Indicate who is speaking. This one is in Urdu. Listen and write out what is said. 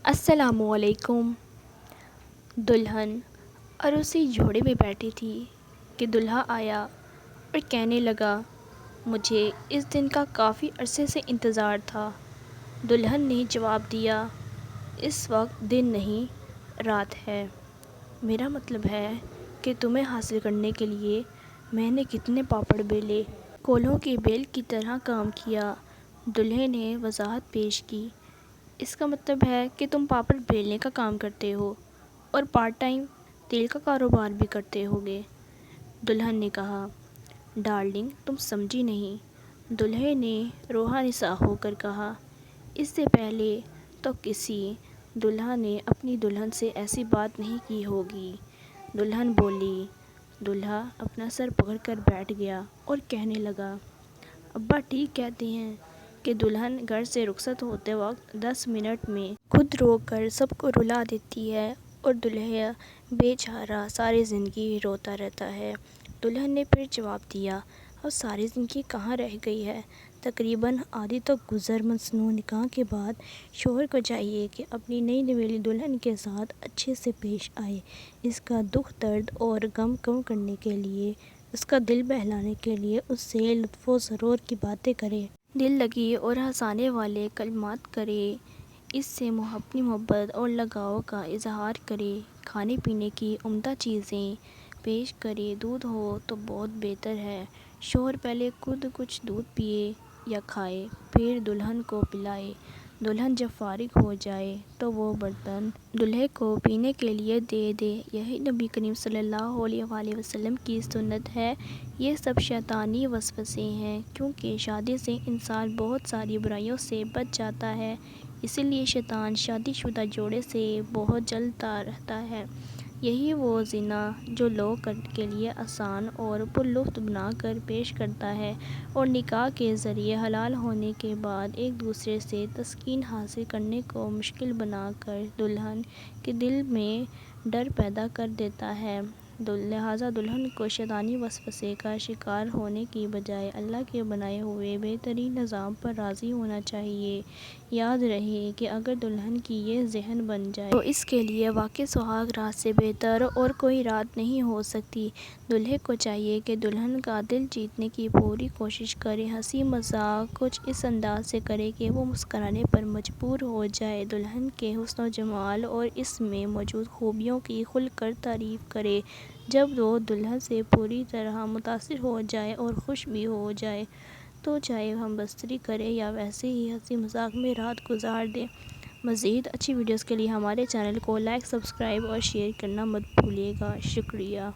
Speaker 1: السلام علیکم۔ دلہن عروسی جوڑے میں بیٹھی تھی کہ دولہا آیا اور کہنے لگا، مجھے اس دن کا کافی عرصے سے انتظار تھا۔ دلہن نے جواب دیا، اس وقت دن نہیں رات ہے۔ میرا مطلب ہے کہ تمہیں حاصل کرنے کے لیے میں نے کتنے پاپڑ بیلے، کولوں کے بیل کی طرح کام کیا۔ دولہے نے وضاحت پیش کی، اس کا مطلب ہے کہ تم پاپڑ بیلنے کا کام کرتے ہو اور پارٹ ٹائم تیل کا کاروبار بھی کرتے ہوگے۔ دلہن نے کہا، ڈارلنگ تم سمجھی نہیں۔ دولہے نے روحانی سا ہو کر کہا، اس سے پہلے تو کسی دولہا نے اپنی دلہن سے ایسی بات نہیں کی ہوگی۔ دلہن بولی۔ دولہا اپنا سر پکڑ کر بیٹھ گیا اور کہنے لگا، ابا ٹھیک کہتے ہیں کہ دلہن گھر سے رخصت ہوتے وقت 10 منٹ میں خود رو کر سب کو رلا دیتی ہے اور دولہا بے چارہ ساری زندگی روتا رہتا ہے۔ دلہن نے پھر جواب دیا، اب ساری زندگی کہاں رہ گئی ہے، تقریباً آدھی تو گزر۔ مصنوعی نکاح کے بعد شوہر کو چاہیے کہ اپنی نئی نویلی دلہن کے ساتھ اچھے سے پیش آئے، اس کا دکھ درد اور غم کم کرنے کے لیے، اس کا دل بہلانے کے لیے اس سے لطف و سرور کی باتیں کرے، دل لگی اور ہنسانے والے کلمات کرے، اس سے اپنی محبت اور لگاؤ کا اظہار کرے، کھانے پینے کی عمدہ چیزیں پیش کرے۔ دودھ ہو تو بہت بہتر ہے، شوہر پہلے خود کچھ دودھ پیے یا کھائے، پھر دلہن کو پلائے۔ دلہن جب فارغ ہو جائے تو وہ برتن دولہے کو پینے کے لیے دے دے۔ یہی نبی کریم صلی اللہ علیہ وآلہ وسلم کی سنت ہے۔ یہ سب شیطانی وسوسے ہیں، کیونکہ شادی سے انسان بہت ساری برائیوں سے بچ جاتا ہے، اسی لیے شیطان شادی شدہ جوڑے سے بہت جلتا رہتا ہے۔ یہی وہ زنا جو لوگ کے لیے آسان اور پرلطف بنا کر پیش کرتا ہے اور نکاح کے ذریعے حلال ہونے کے بعد ایک دوسرے سے تسکین حاصل کرنے کو مشکل بنا کر دلہن کے دل میں ڈر پیدا کر دیتا ہے۔ لہٰذا دلہن کو شیطانی وسوسے کا شکار ہونے کی بجائے اللہ کے بنائے ہوئے بہترین نظام پر راضی ہونا چاہیے۔ یاد رہے کہ اگر دلہن کی یہ ذہن بن جائے تو اس کے لیے واقعی سہاگ رات سے بہتر اور کوئی رات نہیں ہو سکتی۔ دولہے کو چاہیے کہ دلہن کا دل جیتنے کی پوری کوشش کرے، ہنسی مذاق کچھ اس انداز سے کرے کہ وہ مسکرانے پر مجبور ہو جائے، دلہن کے حسن و جمال اور اس میں موجود خوبیوں کی کھل کر تعریف کرے۔ جب وہ دلہن سے پوری طرح متاثر ہو جائے اور خوش بھی ہو جائے تو چاہے ہم بستری کرے یا ویسے ہی ہنسی مذاق میں رات گزار دے۔ مزید اچھی ویڈیوز کے لیے ہمارے چینل کو لائک، سبسکرائب اور شیئر کرنا مت بھولیے گا۔ شکریہ۔